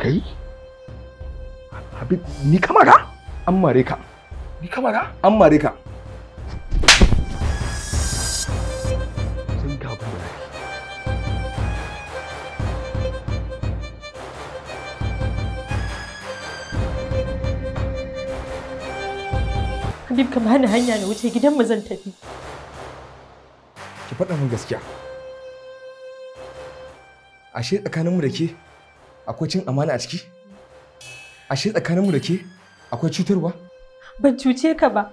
Kai? Habib, ni kamara? An mare ka. Ni kamara? An mare ka. Sun ga abin da Habib, ka bani hanya na wuce gidanmu zan tafi. Ki faɗa min gaskiya. Ashe tsakaninmu da ke akwai cin amana a ciki? Ashe tsakaninmu da ke akwai cutarwa? Ban cuce ka ba,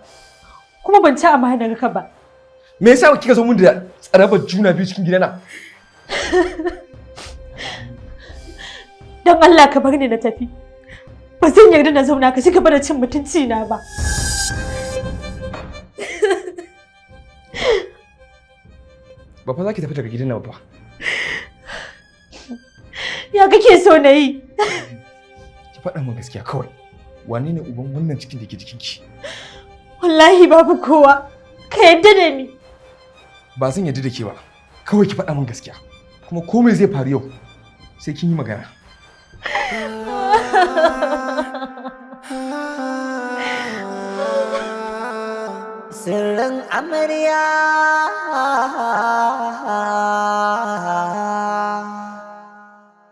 kuma ban ci amanar ka ba. Me yasa kika zo mun da tsarabar juna biyu cikin gidana? Don Allah ka bar ni na tafi. Ba zan yarda na zauna ka ci gaba da cin mutunci na ba. Ba fa za ki tafi daga gidan nan ba. Ya kake so na yi? Ki faɗa min gaskiya kawai. Wane ne uban wannan cikin da ke jikinki? Wallahi babu kowa. Ka yarda da ni. Ba zan yarda da ke ba. Kawai ki faɗa min gaskiya. Kuma komai zai faru yau sai kin yi magana. Sirrin Amarya.